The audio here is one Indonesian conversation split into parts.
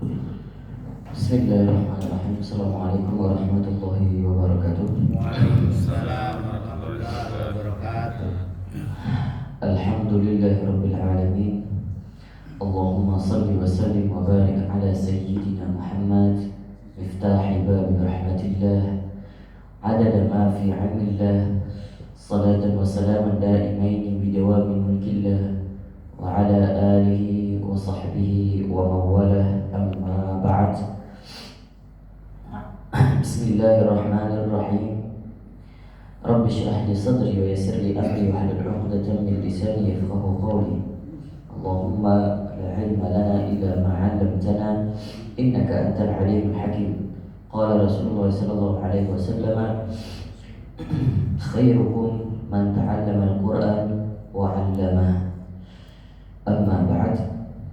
Bismillahirrahmanirrahim. Assalamualaikum warahmatullahi wabarakatuh. Waalaikumsalam warahmatullahi wabarakatuh. Alhamdulillahirabbil alamin. Allahumma salli wa sallim wa barik ala sayyidina Muhammad miftahi babi rahmatillah adada ma fi 'ilmillah salatan wa salaman daimaini bidawami mulkillah wa ala alihi wa sahbihi wa mawalah amma ba'd. Bismillahirrahmanirrahim. Rabbi shrah li sadri wa yassir li amri wahlul 'uqdatam min lisani yafqahu qawli. Allahumma la 'ilma lana illa ma 'allamtana innaka antal 'alimul hakim. Qala Rasulullah sallallahu alaihi wasallam, khairukum man ta'allama al-Qur'an wa 'allamah. Amma ba'd.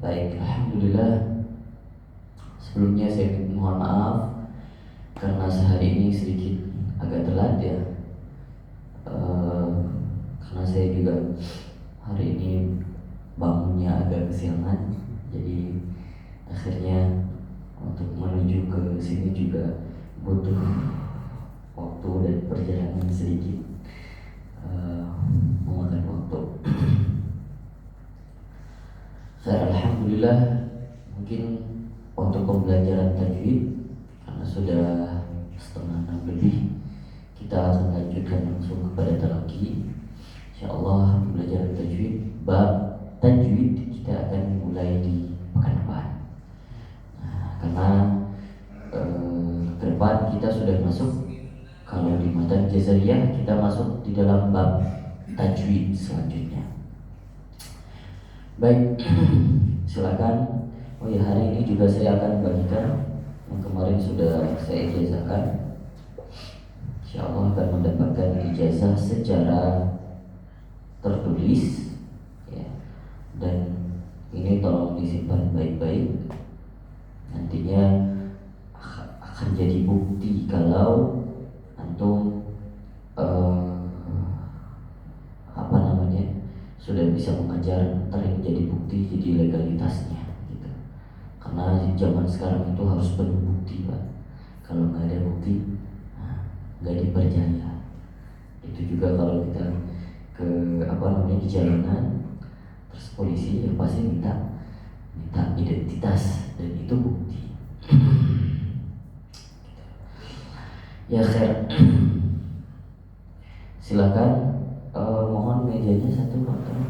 Baik, alhamdulillah. Sebelumnya saya mohon maaf karena sehari ini sedikit agak telat ya, karena saya juga hari ini bangunnya agak kesiangan, jadi akhirnya untuk menuju ke sini juga butuh waktu dan perjalanan sedikit, memakan waktu. Saya alhamdulillah mungkin untuk pembelajaran tajwid karena sudah setengah 6 lebih, kita akan lanjutkan langsung kepada talaqi. Insyaallah pembelajaran tajwid, bab tajwid kita akan mulai di pekan depan. Karena ke depan kita sudah masuk, kalau di matan jazariyah kita masuk di dalam bab tajwid selanjutnya. Baik, silakan. Oh ya, hari ini juga saya akan bagikan yang kemarin sudah saya ijazahkan. Insyaallah akan mendapatkan ijazah secara tertulis ya. Dan ini tolong disimpan baik-baik. Nantinya akan jadi bukti kalau antum sudah bisa mengajar, ntar ini jadi bukti, jadi legalitasnya gitu. Karena zaman sekarang itu harus penuh bukti, Pak. Kalau nggak ada bukti, nggak dipercaya. Itu juga kalau kita ke di jalanan, terus polisi yang pasti minta identitas, dan itu bukti. Ya khair. Silakan, mohon mejanya satu motor.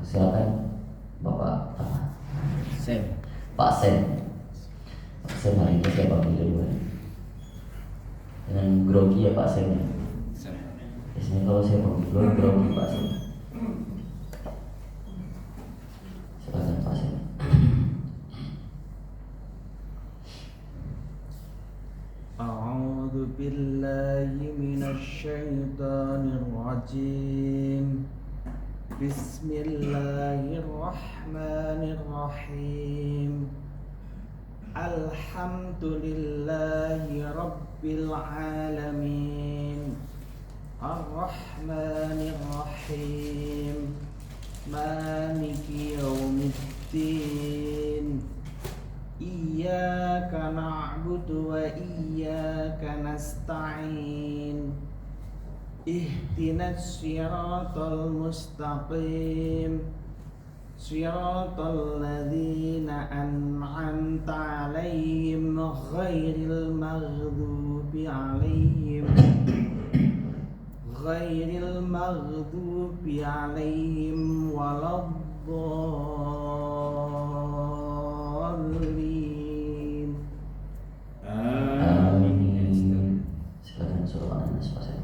Silakan Bapak Sem. Pak Sen. Pak Sen hari ini saya panggil duluan. Dengan grogi ya Pak Sen ya. Biasanya kalau saya panggil duluan grogi Pak Sen. Silakan Pak Sen. A'udzu billahi minasy syaithanir rajim. Bismillahirrahmanirrahim. Alhamdulillahi rabbil alamin. Ar-Rahmanir-Rahim. Maliki yaumiddin. Iyyaka na'budu wa iyyaka nasta'in. Ihdinas siratal mustaqim. Siratal ladzina an'amta 'alaihim ghairil maghdubi 'alaihim waladdallin. Amin. Silakan surah An-Nas Pak Sen.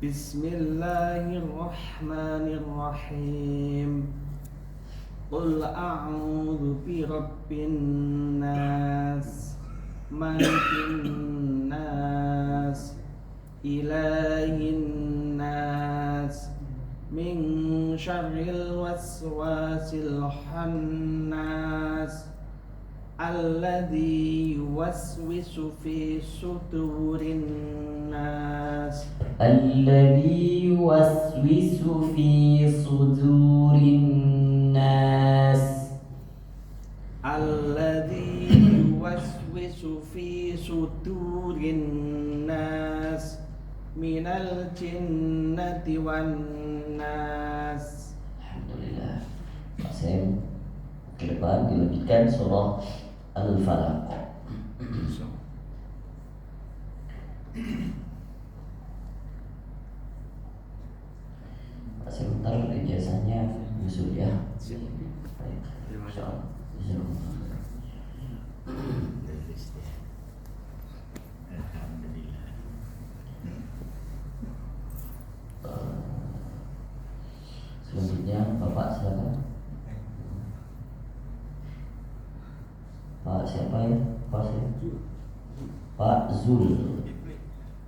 Bismillahirrahmanirrahim. Qul a'udzu birabbin nas, malikin nas, ilahin nas, min syarril waswasil khannas, alladzi yuwaswisu fi sudurin nas. الذي يوسوس في صدور الناس Alladzi yuwaswisu fi sudurin nas minal jinnati wan nas. Alhamdulillah. Pak Sam, ke depan dilanjutkan surah Al-Falaq. Pak Sam, ntar ijazahnya nyusul ya. Baik. Insyaallah. Jazakumullah. Alhamdulillah. Selanjutnya Bapak silakan. Pak siapa ya? Pak siapa? Pak Zul.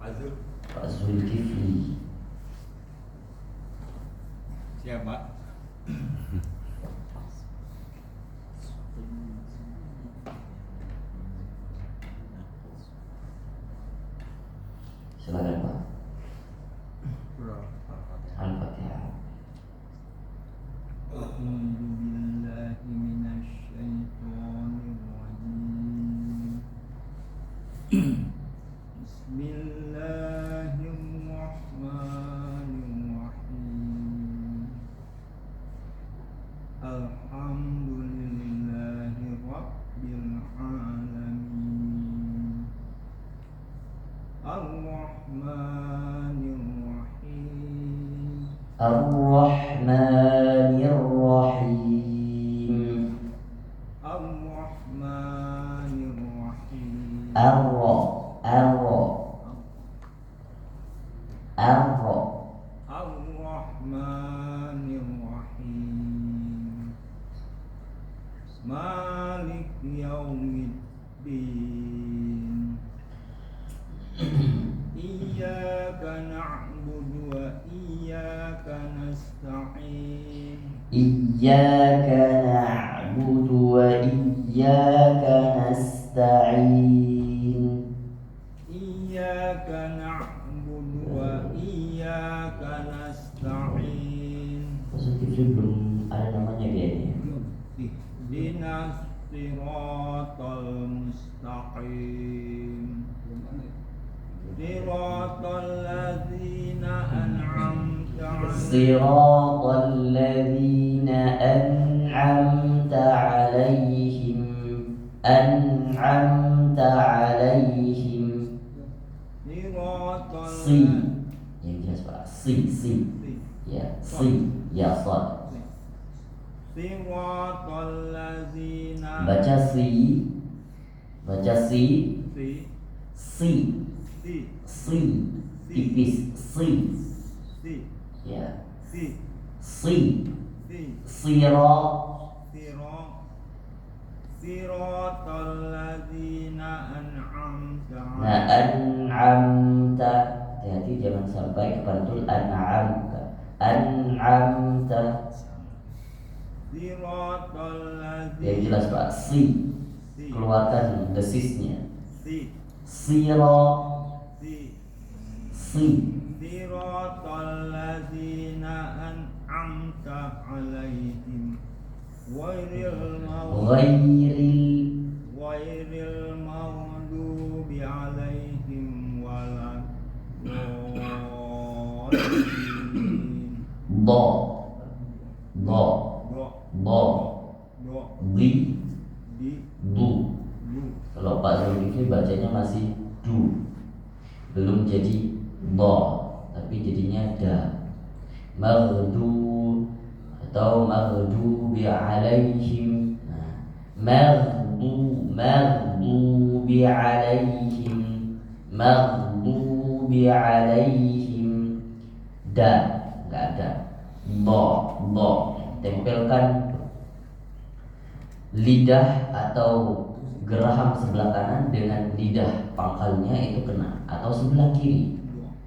Pak Zulkifli. Siapa? Silakan Pak. Al-Fatihah. A'udzubillahi minasyaitonirrajim. Bismillahirrahmanirrahim. Alhamdulillahi rabbil alamin. Ar-Rahmanir-Rahim. Ar-Rahmanir-Rahim. Ar-Rahmanir-Rahim. Ar-Ra. Ar-Rahmanir-Rahim. Malik yaumiddin. Iyyaka na'budu wa iyyaka nasta'in. Iyyaka na'budu wa iyyaka nasta'in. Iyyaka na'budu wa iyyaka nasta'in. Positif belum ada namanya kayaknya. Ihdinas siratal mustaqim. Siratal ladzina an'amta 'alaihim. Siratal ladzina an'amta 'alaihim. An'amta 'alaihim. Siratal Si. Yang jelas Pak. Si. Ya, si. Ya, sad. Siratal ladzina. Baca si. Baca si. Si. Si. Tipis. Si. Ya. Si. Siratal ladzina an'amta 'alaihim. Nah, an'amta. Hati-hati jangan sampai kepantul an'amta. An'amta. Siratal ladzina. Yang jelas Pak. Si. Keluarkan desisnya. Sira. Si. Siratal ladzina an'amta 'alaihim. Ghairil maghdubi 'alaihim waladdallin. Di. Du. Kalau Pak Zulkifli bacanya masih du, belum jadi do, tapi jadinya da. Maghdu atau maghdubi alaihim. Maghdubi alaihim. Maghdubi alaihim. Da, nggak ada. Do. Tempelkan lidah atau geraham sebelah kanan dengan lidah pangkalnya itu kena, atau sebelah kiri.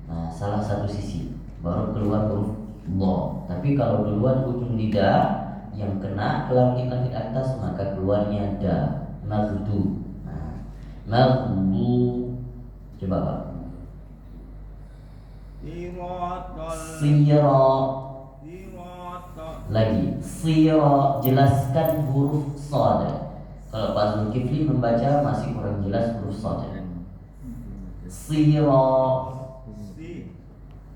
Nah, salah satu sisi baru keluar huruf do. Tapi kalau duluan ujung lidah yang kena ke langit-langit atas, maka keluarnya da. Maghdu. Nah, maghdu. Coba Pak. Sira. Lagi sira, jelaskan huruf shad. Kalau Pak Zulkifli membaca masih kurang jelas huruf shad. Sira.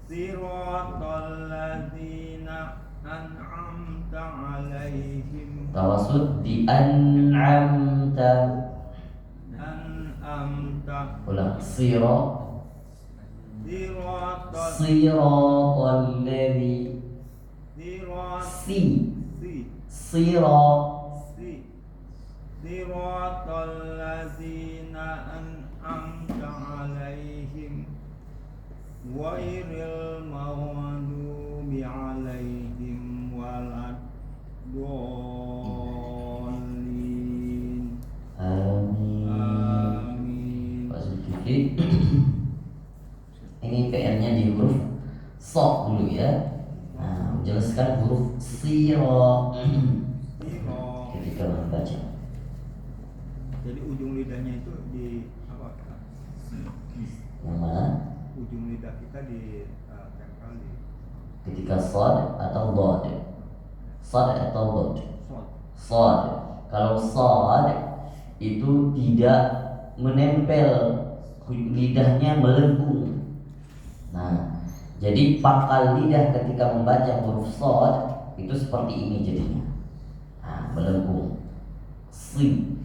Siratal ladzina an'amta 'alaihim. Tawasud di an'amta. Ulang. Siratal ladzi. Siratal ladzina an'amta 'alaihim ghairil maghdubi 'alaihim waladdallin. Amin. Pak Zulkifli. Ini PR-nya di huruf so dulu ya. Nah, menjelaskan huruf siro ketika membaca. Jadi ujung lidahnya itu di apa? Yang mana? Ujung lidah kita di tempel di Ketika sod atau dod. Sod atau dod. Sod. Kalau sod itu tidak menempel, lidahnya melengkung. Nah, jadi pangkal lidah ketika membaca huruf shad itu seperti ini jadinya. Nah, melengkung. Si.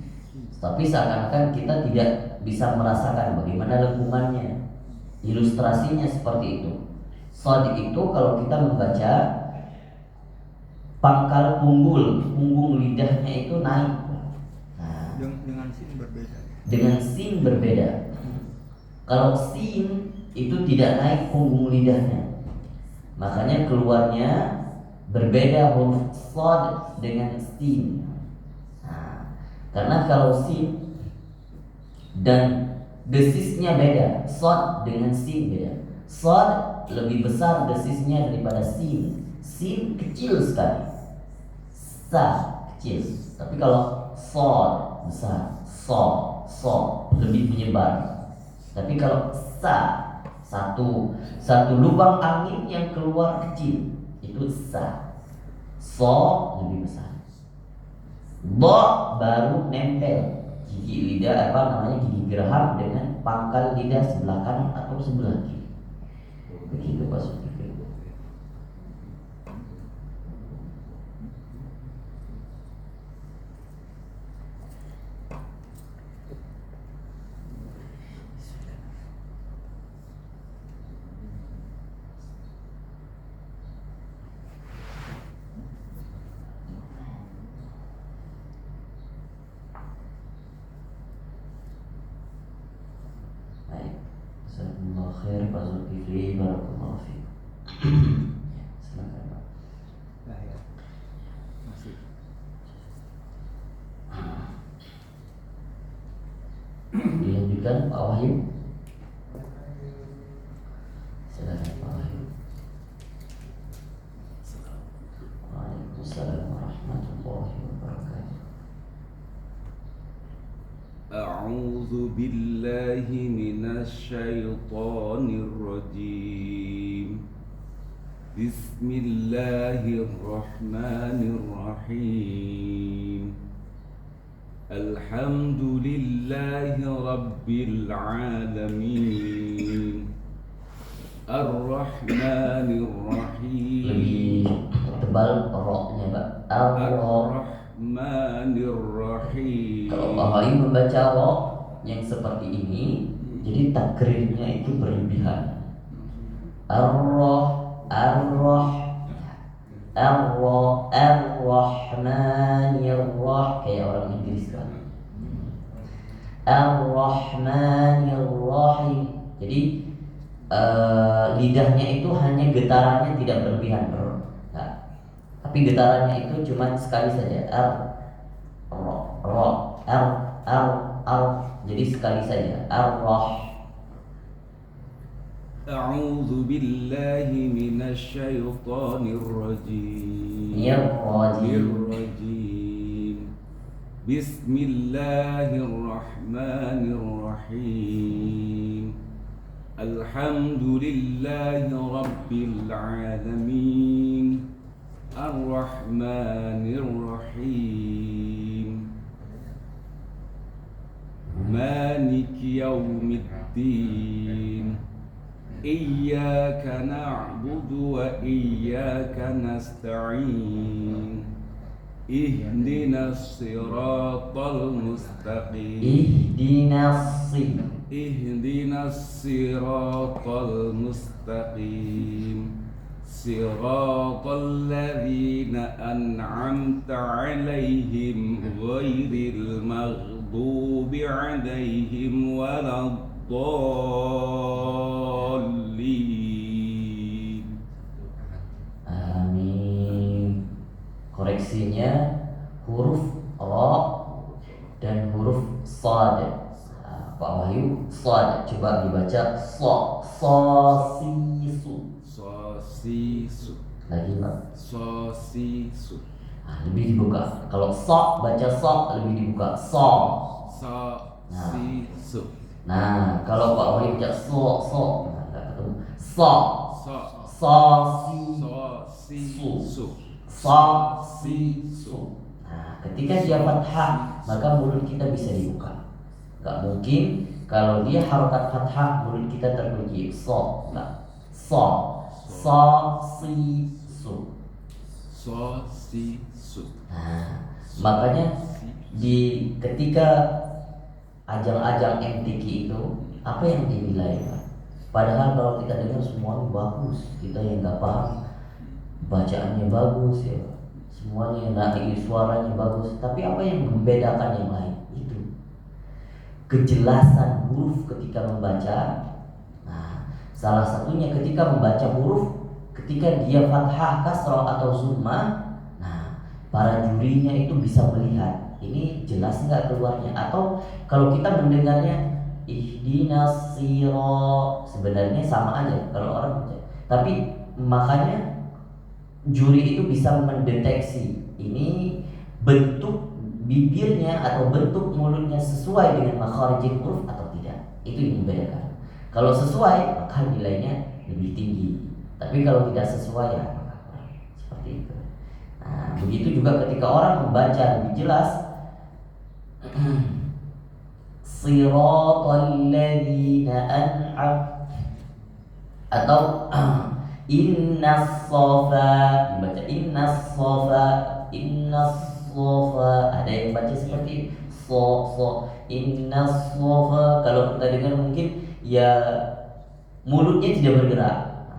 Tapi seakan-akan kita tidak bisa merasakan bagaimana lengkungannya. Ilustrasinya seperti itu. Shad itu kalau kita membaca pangkal punggung lidahnya itu naik. Nah, dengan sin berbeda. Dengan sin berbeda. Kalau sin itu tidak naik punggung lidahnya, makanya keluarnya berbeda huruf shad dengan sin. Nah, karena kalau sin dan desisnya beda, shad dengan sin beda. Shad lebih besar desisnya daripada sin. Sin kecil sekali, sa kecil. Tapi kalau shad besar, so lebih menyebar. Tapi kalau sa, satu lubang angin yang keluar kecil, itu sa. So lebih besar. Do baru nempel gigi lidah gigi geraham dengan pangkal lidah sebelah kanan atau sebelah kiri. Begitu Pak Zulkifli. Jazakumullah khair Pak Zulkifli, barakallahu fiik. Silakan Pak. Nah ya. Masih. Dilanjutkan Pak Wahyu. Silakan Pak Wahyu. Waalaikumsalam warahmatullahi wabarakatuh. أعوذ بالله من الشيطان الرجيم. بسم الله الرحمن الرحيم. الحمد لله رب العالمين. الرحمن الرحيم. Lebih tebal ro-nya Pak. Ar-Rahmanir-Rahim. Kalau Pak Wahyu membaca ro yang seperti ini, jadi takrirnya itu berlebihan. Ar-Rahmanir-Rahim, kayak orang Inggris kan. Ar-Rahmanir-Rahim. Jadi lidahnya itu hanya getarannya tidak berlebihan, nah, tapi getarannya itu cuma sekali saja, r, ro, r, jadi sekali saja, ar-roh. أعوذ بالله من الشيطان الرجيم الرجيم بسم الله الرحمن الرحيم الحمد لله رب العالمين الرحمن الرحيم مالك يوم الدين إياك نعبد وإياك نستعين اهدنا الصراط المستقيم اهدنا الصراط المستقيم صراط الذين أنعمت عليهم غير المغضوب عليهم ولا الضالين. Amin. Koreksinya huruf ra dan huruf sad. Pak Wahyu, sad coba dibaca so, Sosisu. lagi Pak. Sosisu. Lebih dibuka. Kalau so baca so lebih dibuka so. Sosisu. Nah, kalau Pak Wahyu baca so, nah, nggak ketemu. So, si, su. Nah, ketika dia fathah, maka mulut kita bisa dibuka. Nggak mungkin kalau dia harokat fathah, mulut kita terkunci. So, nggak. Si, su. Nah, makanya ketika ajang-ajang MTQ itu apa yang dinilai, Pak? Padahal kalau kita dengar semuanya bagus, kita yang nggak paham bacaannya bagus ya, semuanya naik suaranya bagus, tapi apa yang membedakan yang lain itu kejelasan huruf ketika membaca. Nah, salah satunya ketika membaca huruf, ketika dia fathah, kasrah atau summa, nah para jurinya itu bisa melihat ini jelas nggak keluarnya, atau kalau kita mendengarnya ihdinas siro, sebenarnya sama aja kalau orang baca, tapi makanya juri itu bisa mendeteksi ini bentuk bibirnya atau bentuk mulutnya sesuai dengan makharijul huruf atau tidak. Itu yang membedakan. Kalau sesuai maka nilainya lebih tinggi, tapi kalau tidak sesuai ya maka kurang. Seperti itu. Nah, begitu juga ketika orang membaca lebih jelas Siratal ladzina an'am atau innas safa, dibaca innas safa, ada yang baca seperti innas safa. Kalau kita dengar mungkin ya mulutnya tidak bergerak,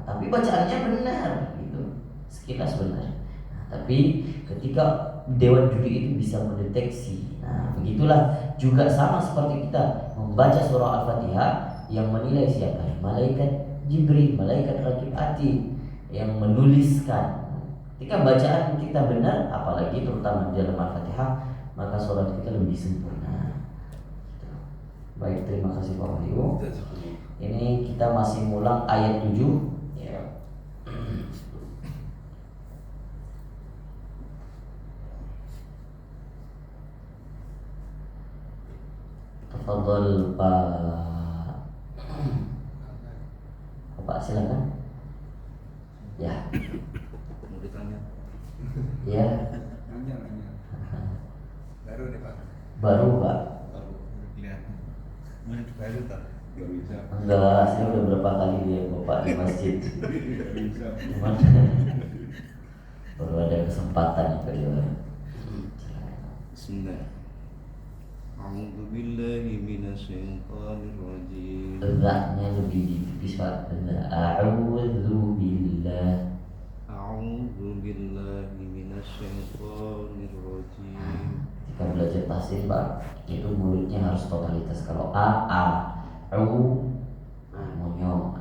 tapi bacaannya benar gitu, sekilas benar. Tapi ketika dewan juri itu bisa mendeteksi, nah begitulah juga sama seperti kita membaca surah Al-Fatihah, yang menilai siapa? Malaikat Jibril, malaikat Raqib Atid yang menuliskan. Ketika bacaan kita benar, apalagi terutama di dalam Al-Fatihah, maka sholat kita lebih sempurna. Baik, terima kasih Pak Wahyu. Ini kita masih ngulang ayat 7 ya. Tafadhol Pak silakan. Ya. Mau ditanya? Ya. Nanya. Baru nih Pak. Baru Pak. Baru kelihatan. Mana baru tak? Gak bisa. Enggak, saya udah berapa kali lihat Bapak di masjid. Gak bisa. Cuman baru ada kesempatan kedua. Bismillah. A'udzu billahi minasyaitonir rajim. Tegaknya lebih tipis Pak. A'udzu billah. A'udzu billahi minasyaitonir rajim. Ketika belajar tahsin Pak, itu mulutnya harus totalitas. Kalau a, u, monyong.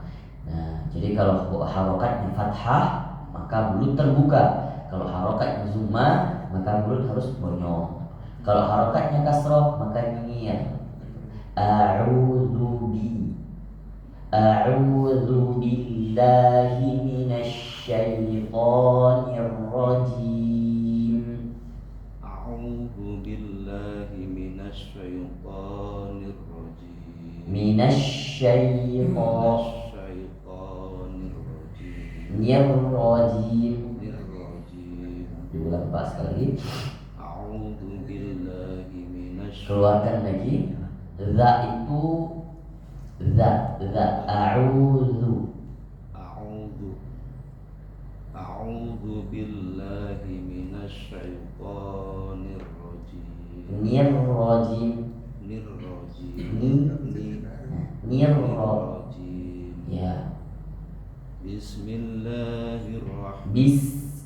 kalau harokatnya fathah maka mulut terbuka. Kalau harokatnya zumma maka mulut harus bonyong. Kalau harokatnya kasroh maka nyengir. A'udzu billahi minasyaitonir rajim. A'udzu billahi minasyaitonir rajim. Minasyaitonir rajim. Diulang Pak sekali lagi. A'udzu billahi Keluarkan lagi. Za itu za a'udzu. A'udzu billahi minasyaitonir rajim. Nir rajim. Ya. Bismillahirrahmanirrahim. Bis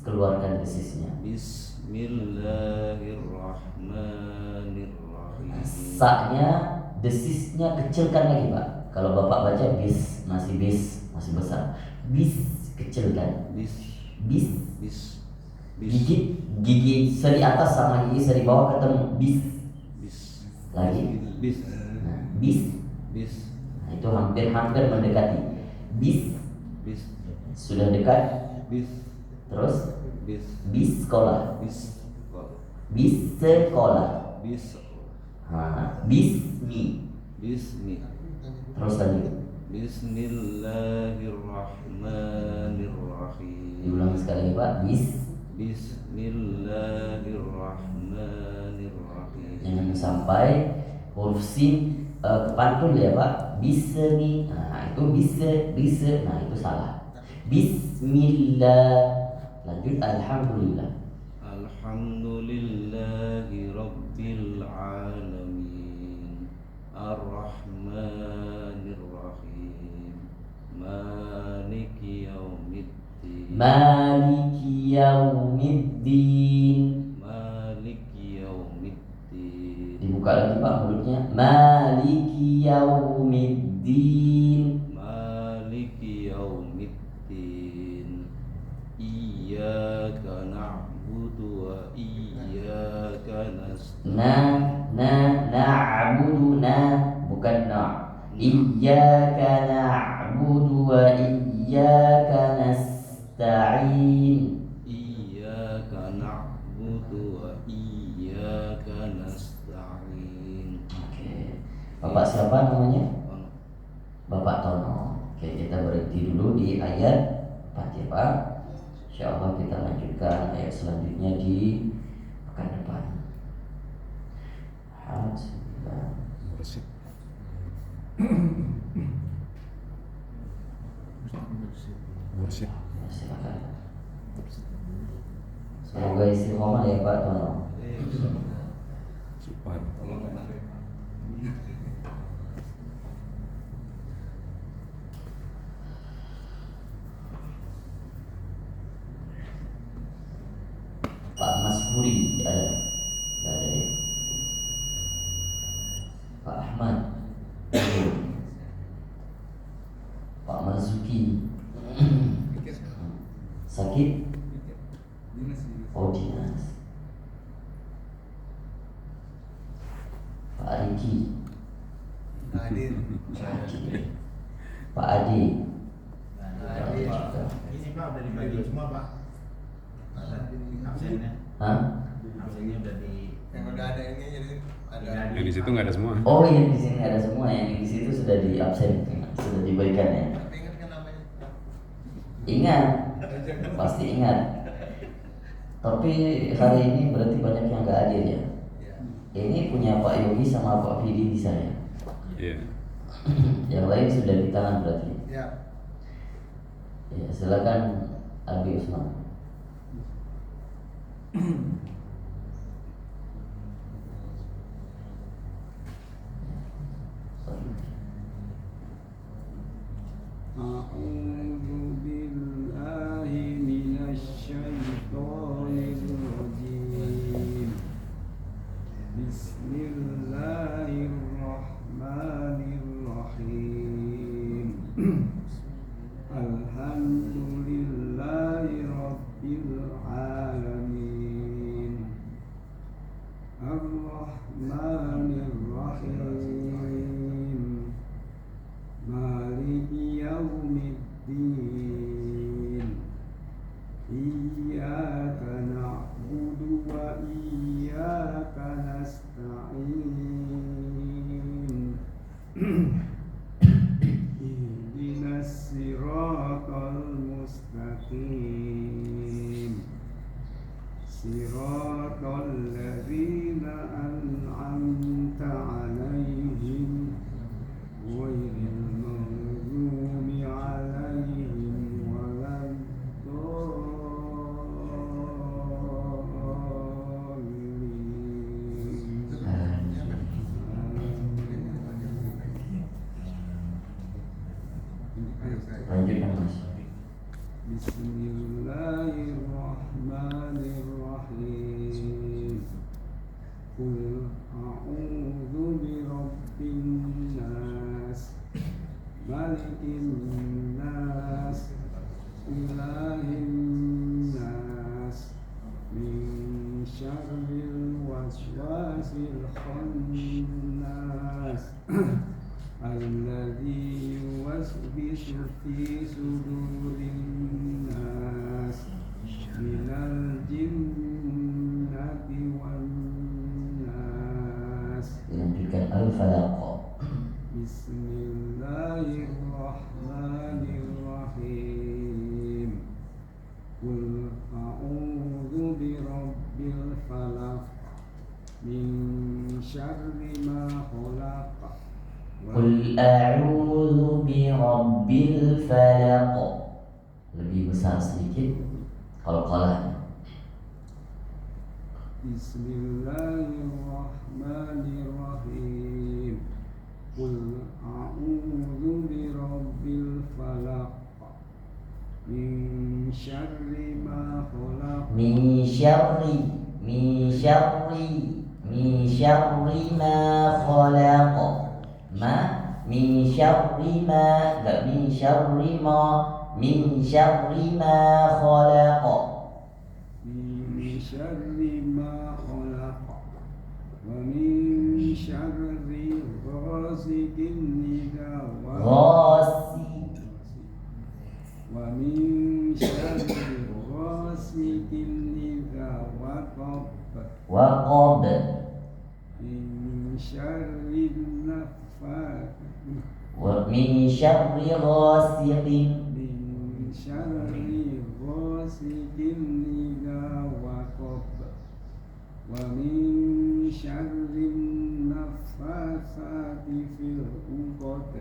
keluarkan desisnya. Bismillahirrahmanirrahim. Sa-nya desisnya kecilkan lagi Pak. Kalau Bapak baca bis masih besar. Bis kecilkan. Bis. Gigi seri atas sama gigi seri bawah ketemu. Bis. Lagi. Nah, bis. Nah, itu hampir mendekati. Bis. Sudah dekat. Terus. Bis sekolah. Bismi. Terus lagi. Bismillahirrahmanirrahim. Diulang sekali Pak. Bismillahirrahmanirrahim. Jangan sampai huruf sin kepantul ya Pak. Bismi. Nah itu bisa. Nah itu salah. Bismillah. Lanjut. Alhamdulillah. Alhamdulillahi Rabbil Alamin. Ar-Rahmanir-Rahim. Maliki Yaumiddin. Maliki Yaumiddin. Dibuka lagi Pak mulutnya. Maliki Yaumiddin. Iyyaka na'budu wa iyyaka nasta'in. Na'budu bukan na. Iyyaka na'budu wa iyyaka nasta'in. Iyyaka na'budu wa iyyaka nasta'in. Oke. Bapak siapa namanya? Bapak Tono. Oke, kita berhenti dulu di ayat 4 ya Pak. Insyaallah kita lanjutkan ayat selanjutnya di pekan depan. Alhamdulillah. Silakan. Semoga istiqomah ya Pak Tono. Pak Masburi ada? Nggak ada ya? Pak Ahmad, Pak Marzuki, sakit? Oh dinas. Pak Ariki, Pak Adi. Ini Pak udah dibagi semua Pak. Absennya. Hah? Absennya udah di. Yang udah ada ini jadi ada. Yang di situ nggak ada semua. Oh yang di sini ada semua, yang di situ sudah di absen, sudah diberikan ya. Tapi ingat kan namanya? Ingat, pasti ingat. Tapi hari ini berarti banyak yang nggak hadir ya. Iya. Ini punya Pak Yogi sama Pak Fidi di saya. Iya. Yang lain sudah di tangan berarti. Iya. Ya, silakan Abi Usman. A'udzu billahi minasyaitonir rajim. Bismillahirrahmanirrahim. Alhamdulillah Bismillahirrahmanirrahim. Qul a'udzu birabbin nas, malikin nas, ilahin nas, min syarril waswasil khannas, alladzi yuwaswisu fi sudurin nas, minal jinnati wan nas. Dilanjutkan al-falaq. Bismillahirrahmanirrahim. Qul a'udzu birabbil falaq, min syarri ma khalaq. Qul a'udzu birabbil falaq. Lebih besar sedikit qalqalah. Bismillahirrahmanirrahim. Qul a'udzu birabbil falaq, min syarri ma khalaq. Min syarri ma khalaq. Ma min syarri ma, enggak min syarri ma, min syarri ma khalaq. Min syarri ma khalaq, wa min syarri ghasiqin idza waqab, wa min syarri ghasiqin idza waqab, Waqab. min syarri Wa min syarri ghasiqin. min syarri ghasiqin idza waqab, wa min syarri naffasati fil 'uqad,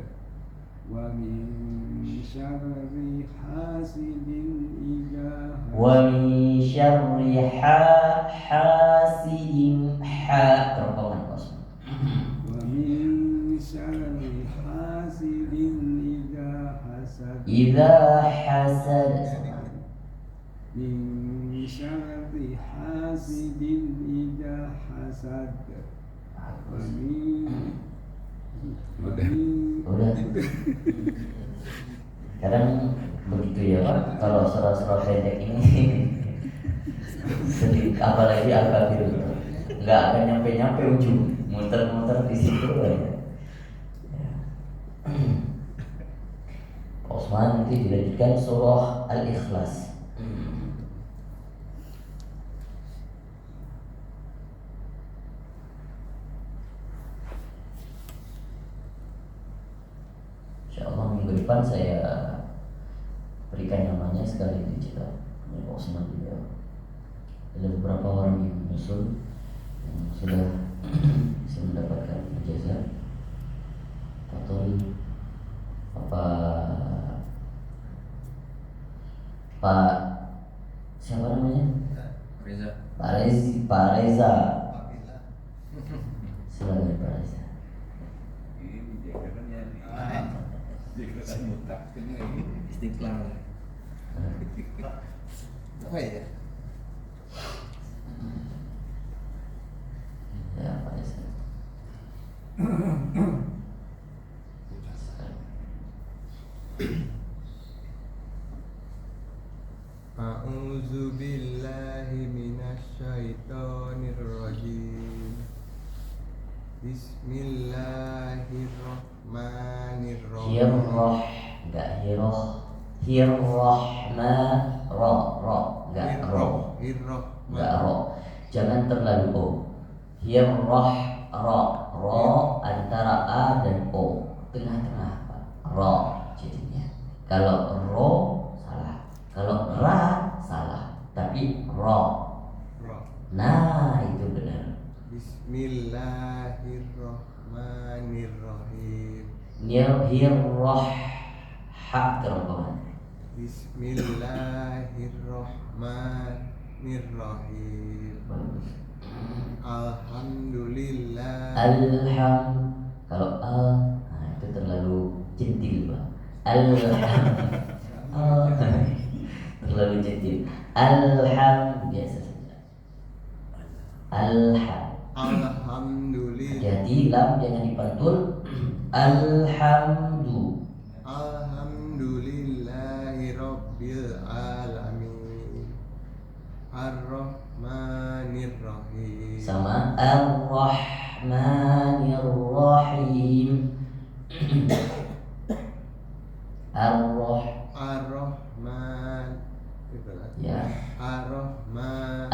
wa min syarri hasidin idza Wa min syarri hasidin terpawan kosong. wa min syarri hasidin idza hasad, Idza hasad. min syarri hasidin idza hasad, wa min Udah. Kadang begitu ya Pak, kalau surah-surah pendek ini sedikit, apalagi Al-Kafir itu nggak akan nyampe ujung, muter-muter di situ ya. Pak Osman nanti dilanjutkan surah Al-Ikhlas. Insyaallah minggu depan saya berikan namanya sekali dicetak oleh Pak Osman juga. Ada beberapa orang yang menyusul yang sudah bisa mendapatkan ijazah. Pak siapa namanya? Reza. Pak Reza. Silakan Pak Reza. Istiqlal. Apa ya? Ya Pak Reza. A'udzu billahi minasy syaithanir rajim. Bismillahirrahmanirrahim. Hirroh, enggak hiroh. Hirrohma, enggak ro, enggak ro. Jangan terlalu o. Hirroh, ro antara a dan o, tengah-tengah Pak. Ro jadinya. Kalau ro salah, kalau ra salah, tapi ro. Nah itu benar. Bismillahirrahmanirrahim. Hirroh, hak terobohan. Bismillahirrahmanirrahim. Bagus. Alhamdulillah. Kalau nah itu terlalu centil Pak. dibacain. Alham biasa saja. Alham. Alhamdulillah. Hati-hati lam jangan dipantul. Alhamdu. Alhamdulillahi Rabbil Alamin. Ar-Rahmanir Rahim. Sama Ar-Rahmanir Rahim. Ar-Rahman. Ya. Ar-Rahman.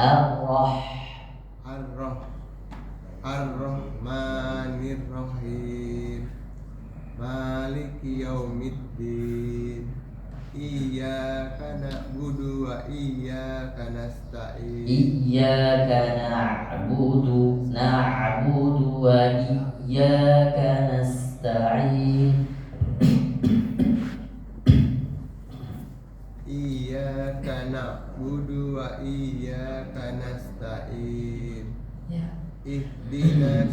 Ar-Rahmanir Rahim. Maliki Yaumiddin. Iyyaka na'budu wa iyyaka nasta'in. Iyyaka na'budu wa iyyaka nasta'in. Iyyaka na'budu wa iyyaka nasta'in. Ya. Ihdinas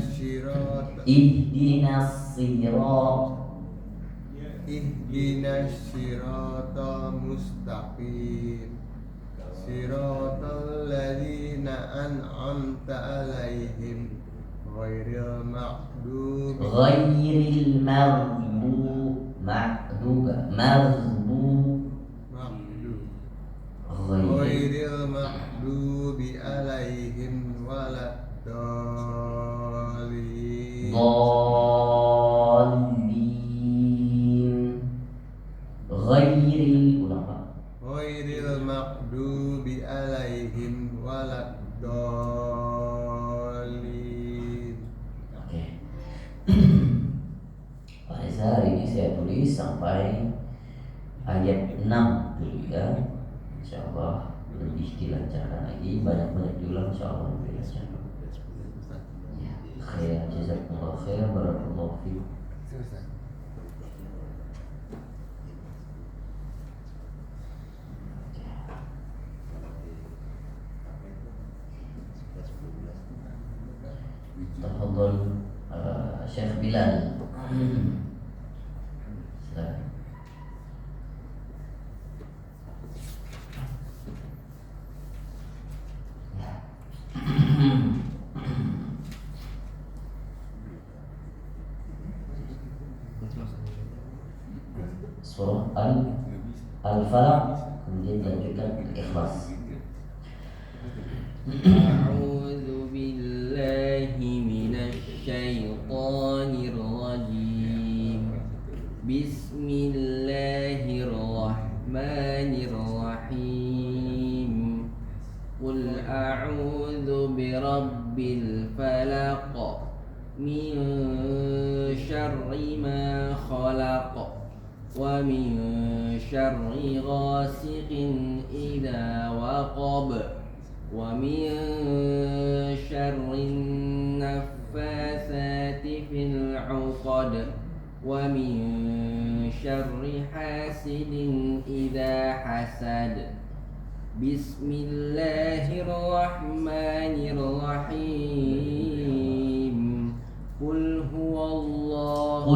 sirata mustaqim. Siratal ladzina an'amta 'alaihim ghairil maghdubi ghairil maghdubi 'alaihim waladdallin. Ghairil maghdubi 'alaihim waladdallin. Oke. Pak Reza, hari ini saya tulis sampai ayat 6 dulu ya. Insyaallah lebih dilancarkan lagi, banyak-banyak diulang insyaallah lebih lancar. Ya, khair, jazakumullah khair, barakallahu fiik. Tafadhol Syekh Bilal. Silakan. Surah Al-Falaq, kemudian dilanjutkan Al-Ikhlas. A'udzu billahi minasy syaithanir rajim. Bismillahirrahmanirrahim. Qul a'udzu birabbil falaq min syarri ma khalaq wa min syarri ghasiqin idza waqab wa min syarrin naffatsati fil 'uqad wa min syarri hasidin idza hasad. Bismillahirrahmanirrahim. Qul huwallahu.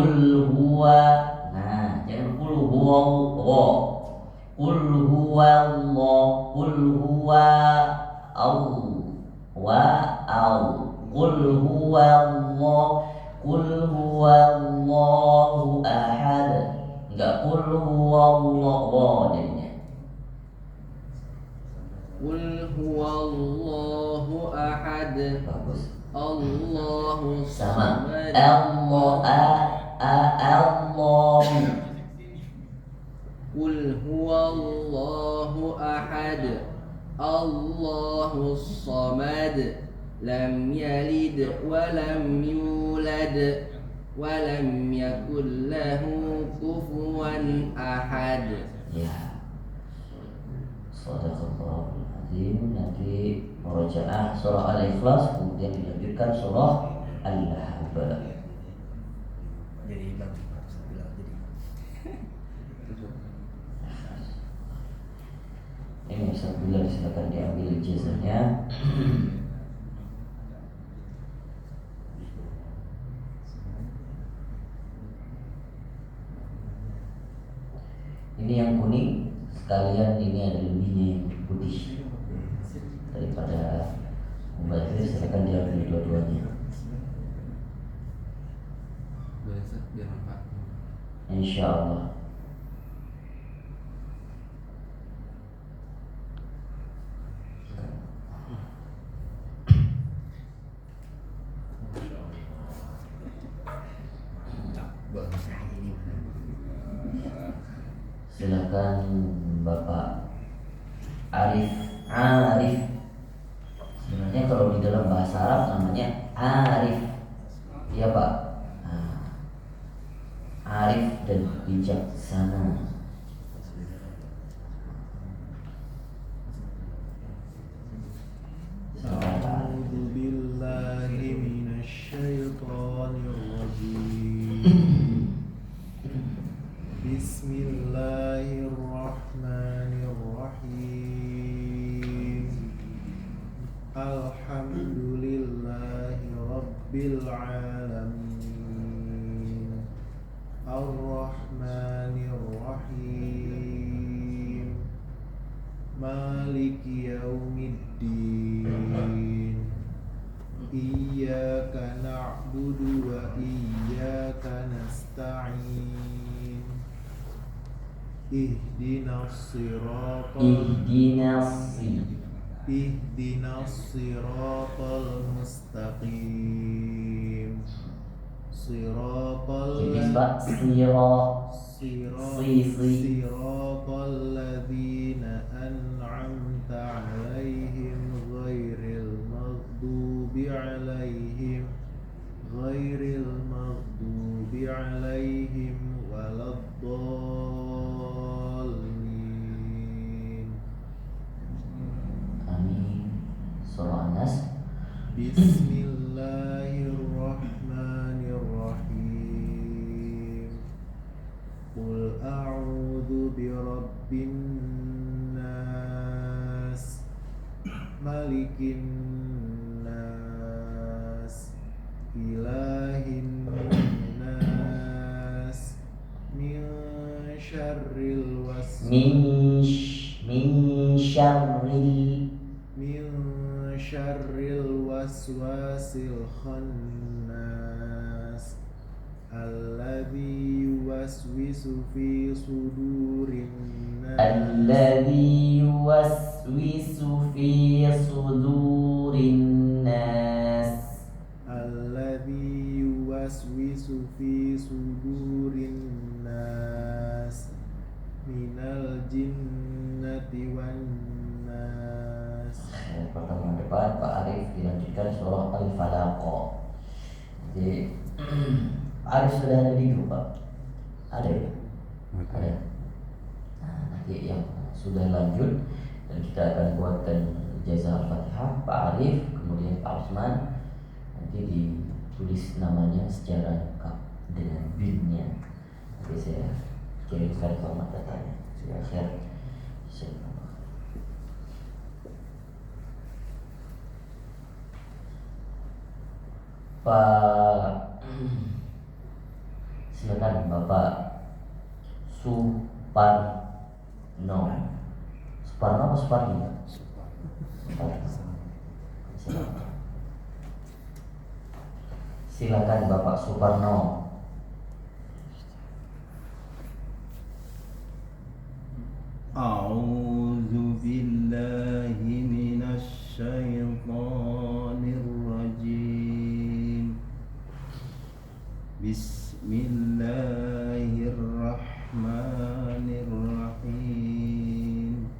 Nah, jangan qul huwallah. Qul huwallah. Qul huwa Qul huwallah. Qul huwallahu ahad. Enggak qul huwallah jadinya. Qul huwallahu ahad. Bagus. Allahu Sama. samad. Allah. Qul huwallahu ahad. Allahu samad. Lam yalid wa lam yulad wa lam yakul lahu kufuwan ahad. Ya. Shadaqallahul azim. Nanti murojaah surah Al-Ikhlas, kemudian dilanjutkan surah Al-Lahab. Jadi imam bilang jadi. Ini Ustaz Bilal, silakan diambil ijazahnya. Ini yang kuning sekalian ini ada lebihnya yang putih. Daripada mubazir, silakan diambil dua-duanya. Boleh Ustaz, biar manfaat. Insya Allah. Silakan Bapak Arif. Arif. Sebenarnya kalau di dalam bahasa Arab namanya Arif. Iya Pak. Arif dan bijaksana. A'udzu billahi minasyaitonir rajim. Bismillahirrahmanirrahim. Alhamdulillahi rabbil alamin. Ar-Rahmanir Rahim. Maliki yaumiddin. Iyyaka na'budu wa iyyaka nasta'in. Ihdinas siratal mustaqim. Tipis Pak. Siratal ladzina an'amta 'alaihim ghairil maghdubi 'alaihim waladdallin. Amin. Surah An-Nas. Bismillahirrahmanirrahim. Qul a'udzu birabbin nas, malikin nas, ilahin nas, min syarril waswasil khannas, alladzi yuwaswisu fi sudurin nas. Alladzi yuwaswisu fi sudurin nas. Alladzi yuwaswisu fi sudurin nas minal jinnati wan nas. Pertemuan depan Pak Arif dilanjutkan surah Al-Falaq. Jadi Pak Arif sudah ada di grup Pak? Ada ya? Ada. Nah, nanti yang sudah lanjut dan kita akan buatkan ijazah Al-Fatihah Pak Arif, kemudian Pak Usman, nanti ditulis namanya secara lengkap dengan BIN-nya. Nanti saya kirimkan format datanya. Saya share. Pak, silakan Bapak Suparno. Suparno apa Suparni? Silakan Bapak Suparno. A'udzu billahi minasy syaithanir rajim. Bismillahirrahmanirrahim.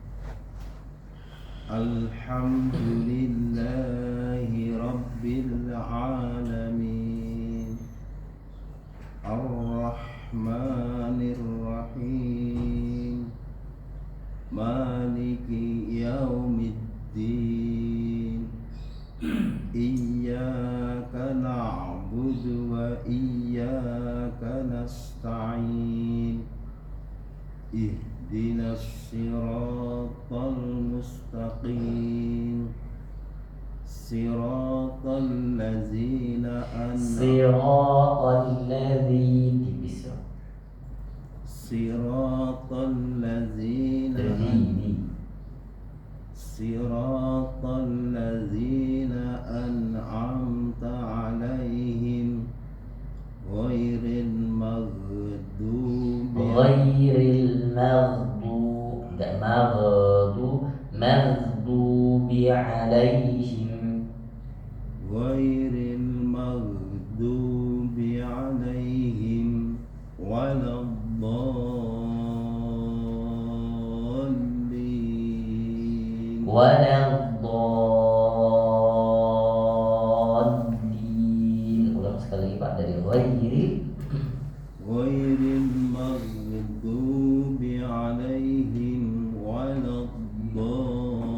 Alhamdulillahi rabbil alamin. Ar-Rahmanir Rahim. Maliki yaumiddin. Iyyaka na'budu wa iyyaka nasta'in. Ihdinas siratal mustaqim. Siratal ladzina Siratal ladzina صراط الذين أنعمت عليهم غير المغضوب مغضوب عليهم غير المغضوب عليهم ولا الضالين Ulang sekali lagi Pak, dari غير المغضوب عليهم ولا الضالين.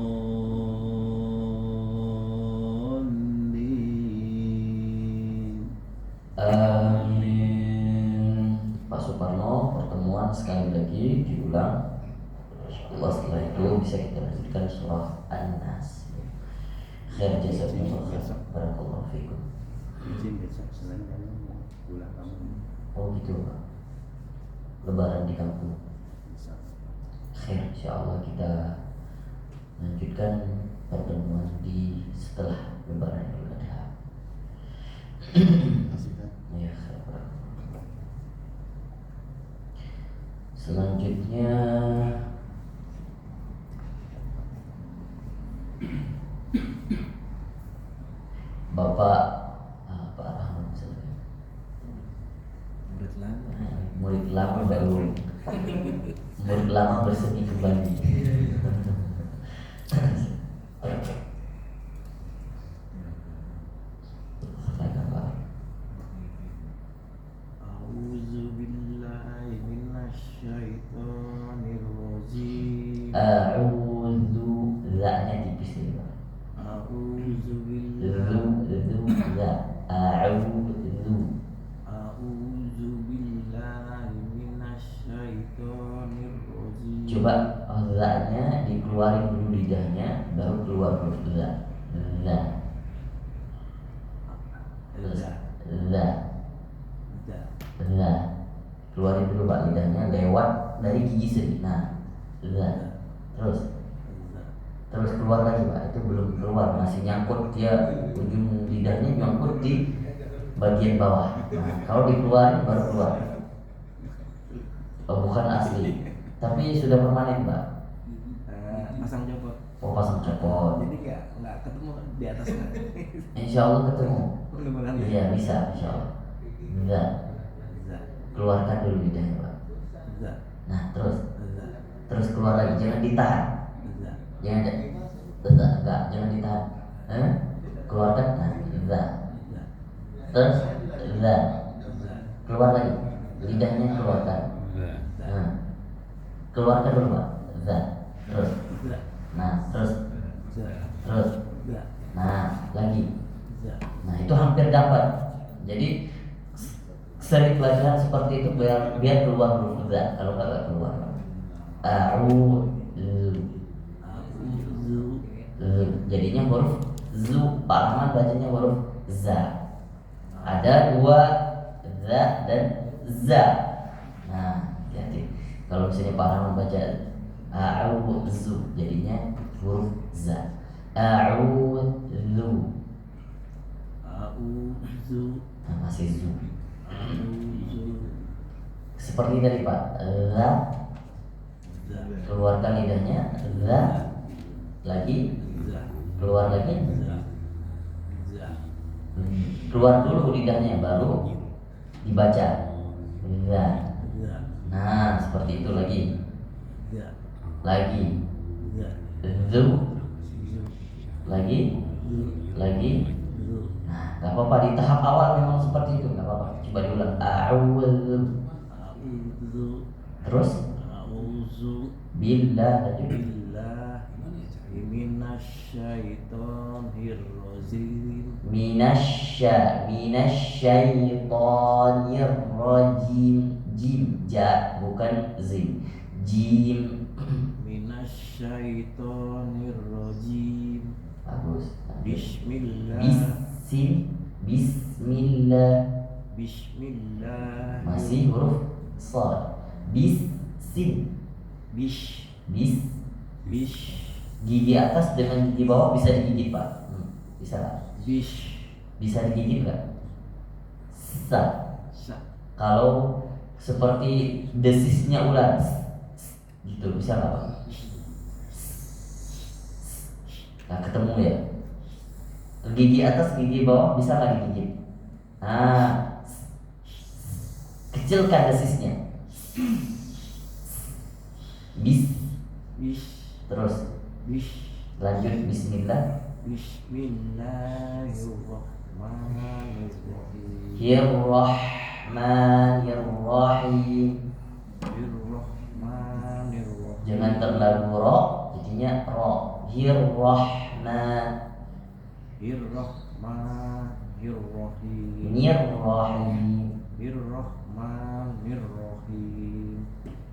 Amin. Pak Suparno, pertemuan sekali lagi diulang. Allah, setelah itu bisa kita lanjutkan surah An-Nas. Khair jazakumullah khair. Barakallahu fikum. Izin besok selain kamu mau pulang kamu Oh gitu Pak. Lebaran di kampung. bisa. Khair, insyaallah kita lanjutkan pertemuan di setelah Lebaran Idul Adha. Ya, khair. Selanjutnya Bapak Pak Rahman silakan. Murid lama. Murid lama baru murid lama bersemi kembali. Silakan Pak. A'udzu billahi minasyaitonir rajim. A'udzu, za-nya tipis ini Pak. A'udzu billahi Za. A'udzu. A'udzu billahi minasyaitonir rajim. Coba za-nya dikeluarin dulu lidahnya, baru keluar huruf za. Za. Terus Za. za. Za. Za. Keluarin dulu Pak lidahnya lewat dari gigi seri. Nah, za. Terus Za. terus keluar lagi Pak, itu belum keluar, masih nyangkut, dia ujung lidahnya nyangkut di bagian bawah. Nah, kalau dikeluarin baru keluar. Oh, bukan asli, tapi sudah permanen Pak. Pasang copot. Oh, pasang copot. Jadi nggak ketemu di atasnya. Insya Allah ketemu. Mudah-mudahan ya. Iya bisa, insya Allah. Za. Za. Keluarkan dulu lidahnya Pak. Za. Nah, terus Za. keluar lagi, jangan ditahan. Za. Jangan enggak, jangan ditahan. Keluarkan, nah, za. Za. Terus za. Za. Keluar lagi, lidahnya keluarkan. Nah, keluarkan dulu Pak. Za. Terus. Za. Nah, terus. Za. Terus. Za. Nah, lagi. Za. Nah, itu hampir dapat. Jadi sering pelajaran seperti itu biar keluar huruf za. Kalau nggak keluar. A'udzu. Jadinya huruf zu. Pak Rahman bacanya huruf za. Ada dua za dan za. Nah, hati-hati. Kalau misalnya Pak Rahman baca a'udzu, jadinya huruf za. A'udzu. A'udzu. Nah, masih zu. A'udzu. Seperti tadi Pak. Za. Za. Keluarkan lidahnya. Za. Lagi. Za. Keluar lagi. Za. Za. Keluar dulu lidahnya, baru dibaca. Za. Za. Nah, seperti itu lagi. Za. Lagi. Za. Zu. Zu. Lagi. Zu. Lagi. Zu. Nah, nggak apa-apa, di tahap awal memang seperti itu, nggak apa-apa. Coba diulang. A'udzu. A'udzu. Terus A'udzu billah lanjut. billahi minasyaitonir rajim. Minasyaitonir rajim. Jim, ja, bukan zim. Jim. Minasyaitonir rajim. Bagus. Bismillah. Bismillah. Bismillah. Masih huruf shad. Bisin. Bish. Bis. Bish. Gigi atas dengan gigi bawah bisa digigit Pak? Bisa nggak? Bisa digigit nggak? Sa. Kalau seperti desisnya ular gitu bisa nggak Pak? Nah ketemu ya. Gigi atas gigi bawah bisa nggak digigit? Nah kecilkan desisnya. Terus lanjut bismillah. Bismillahirrahmanirrahim. Jangan terlalu ro, jadinya ro. Bismillahirrahmanirrahim.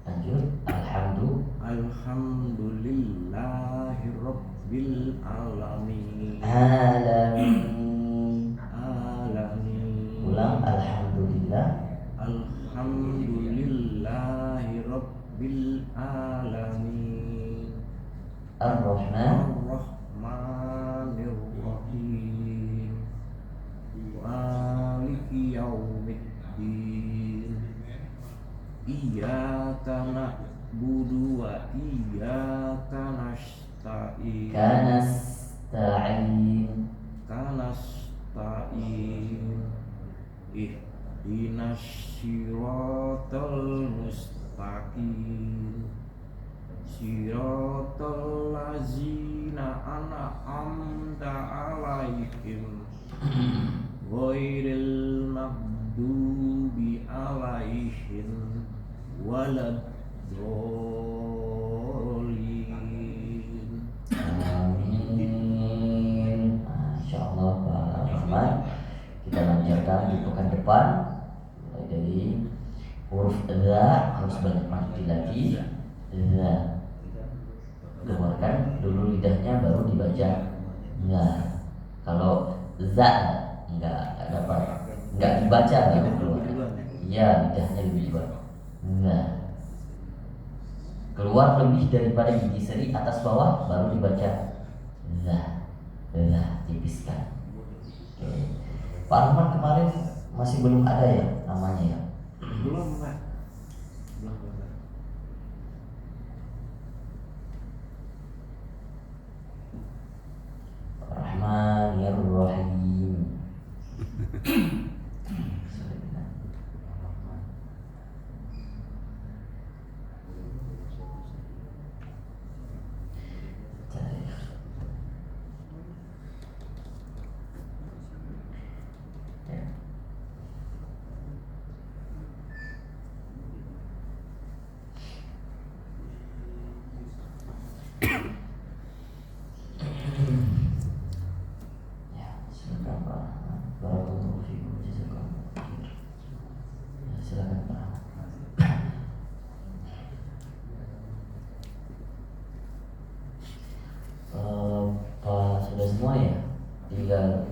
Lanjut Alhamdulillahirabbil alamin. alamin. Ulang Alhamdulillahirabbil alamin. Ar-Rahmanirrahim. Maliki yaumiddin. Iyyaka na'budu wa iyyaka nasta'in. Kanasta'in. Ihdinas siratal mustaqim. Siratal ladzina an'amta 'alaihim ghairil maghdubi 'alaihim waladdallin. Amin. Masya Allah Pak Rahman. Kita lanjutkan di pekan depan. Mulai dari huruf za harus banyak mati lagi. Za. Keluarkan dulu lidahnya baru dibaca. Nggak. Kalau za nggak dapat, nggak dibaca baru keluar. Iya lidahnya lebih cepat. Nggak. Keluar lebih daripada gigi seri atas bawah baru dibaca. Za. Tipiskan. Oke. Pak Rahman kemarin masih belum ada ya namanya ya? Belum Pak. Rahmanirrahim. Ya, silakan Pak. Barakallahu fiikum. Jazakallahu khair. Ya, silakan Pak. Pak sudah semua ya? Tinggal.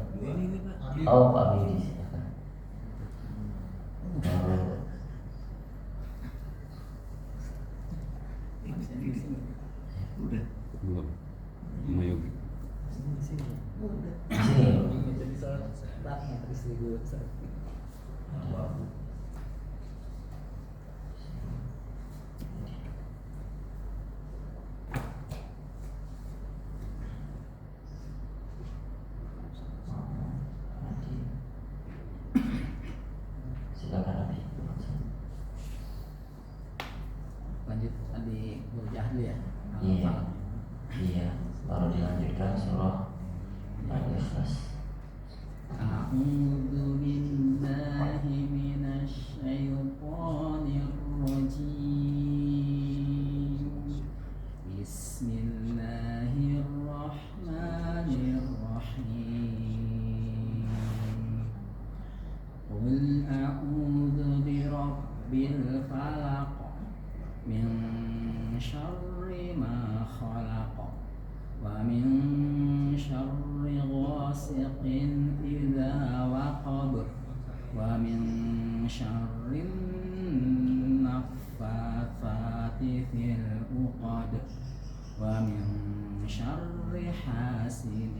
Oh Pak Bidi silakan. Belum. Mayugi. Di sini. Silakan Nabi. Lanjut di Burjah dulu ya. Iya. Iya, baru dilanjutkan surah Al-Ikhlas. A'udzu billahi minasy syaithanir rajim. Bismillahirrahmanirrahim. Qul a'udzu birabbil falaq min syarri ma khalaq wa min syarri ghasiqin idza waqab wa min syarri naffatsati fil uqad wa min syarri حاسد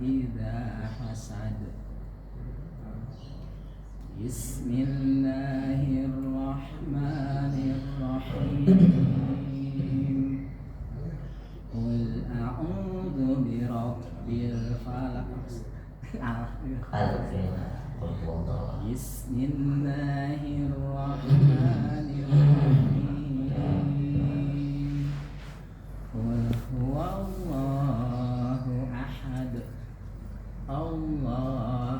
إذا حسد بسم الله الرحمن الرحيم قل أعوذ برب الفلق بسم الله الرحمن الرحيم قل هو الله أحد الله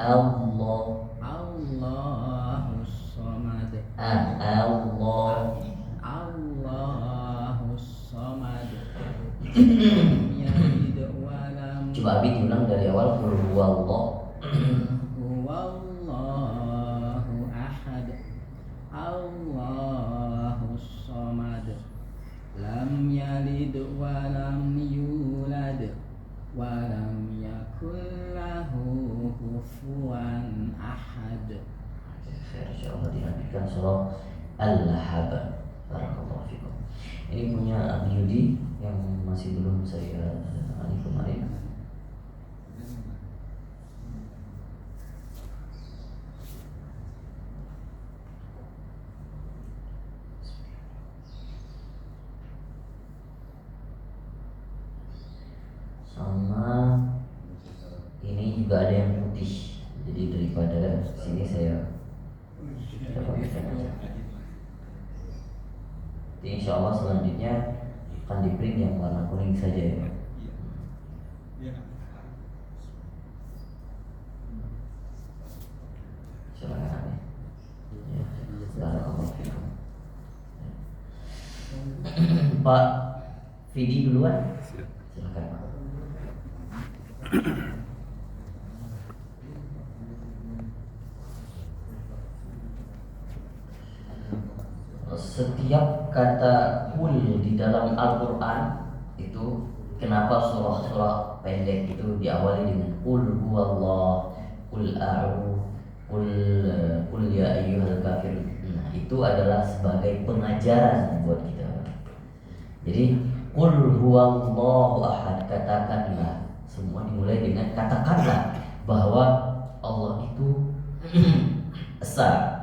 الصمد الله الصمد يلد ولم Coba Abi diulang dari awal. Qul huwallah. huwallahu ahad Allahus samad lam yalid wa lam yulad wa lam yakul lahu kufuwan ahad. Insyaallah dilanjutkan surah Al-Lahab. Barakallahu fikum. Ini punya Abi Yudi yang masih belum saya alih kemarin. Sama ini juga ada yang putih, jadi daripada sini saya pakaikan aja. Jadi insya Allah selanjutnya akan di print yang warna kuning saja ya. Silakan ya. Barakallahu fikum. Pak Vidi duluan. Silakan Pak. Setiap kata kul di dalam Al-Quran itu, kenapa surah-surah pendek itu diawali dengan kul huwallah, kul a'udzu, kul ya ayyuhal kafirun. Nah, itu adalah sebagai pengajaran buat kita. Jadi kul huwallahu ahad, katakanlah. Semua dimulai dengan katakanlah bahwa Allah itu esa,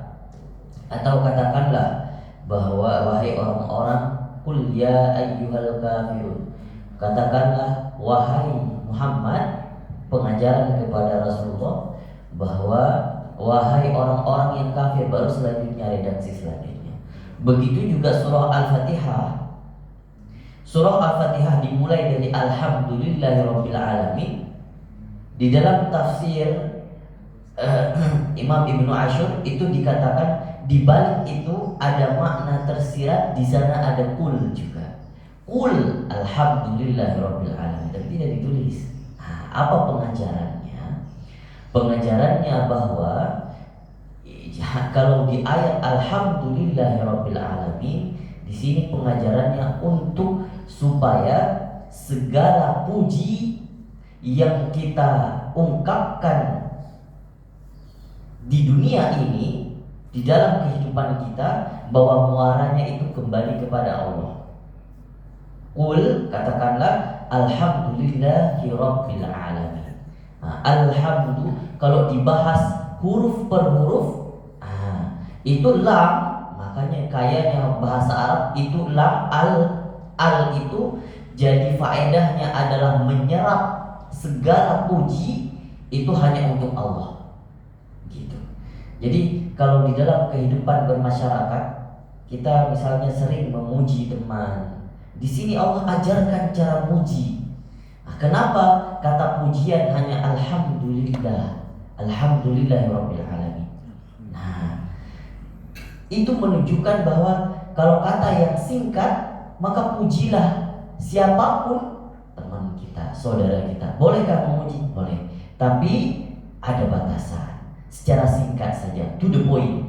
atau katakanlah bahwa wahai orang-orang, qul ya ayyuhal kafirun, katakanlah wahai Muhammad, pengajaran kepada Rasulullah, bahwa wahai orang-orang yang kafir. Baru selanjutnya redaksi selanjutnya. Begitu juga surah Al-Fatihah. Surah Al-Fatihah dimulai dari Alhamdulillahirabbil alamin. Di dalam tafsir Imam Ibnu Ashur itu dikatakan di balik itu ada makna tersirat, di sana ada kul juga. Kul alhamdulillahirabbil alamin, tapi tidak ditulis. Nah, apa pengajarannya? Pengajarannya bahwa kalau di ayat alhamdulillahirabbil alamin, di sini pengajarannya untuk supaya segala puji yang kita ungkapkan di dunia ini, di dalam kehidupan kita, bahwa muaranya itu kembali kepada Allah. Qul, katakanlah alhamdulillahirabbil alamin. Nah, alhamdulillah kalau dibahas huruf per huruf, itu lam, makanya kayaknya bahasa Arab itu lam, al itu jadi faedahnya adalah menyerap segala puji itu hanya untuk Allah. Gitu. Jadi kalau di dalam kehidupan bermasyarakat, kita misalnya sering memuji teman, di sini Allah ajarkan cara muji. Nah, kenapa kata pujian hanya alhamdulillah, alhamdulillahirabbil alamin. Nah, itu menunjukkan bahwa kalau kata yang singkat, maka pujilah siapapun teman kita, saudara kita. Bolehkah memuji? Boleh. Tapi ada batasan. Secara singkat saja, to the point.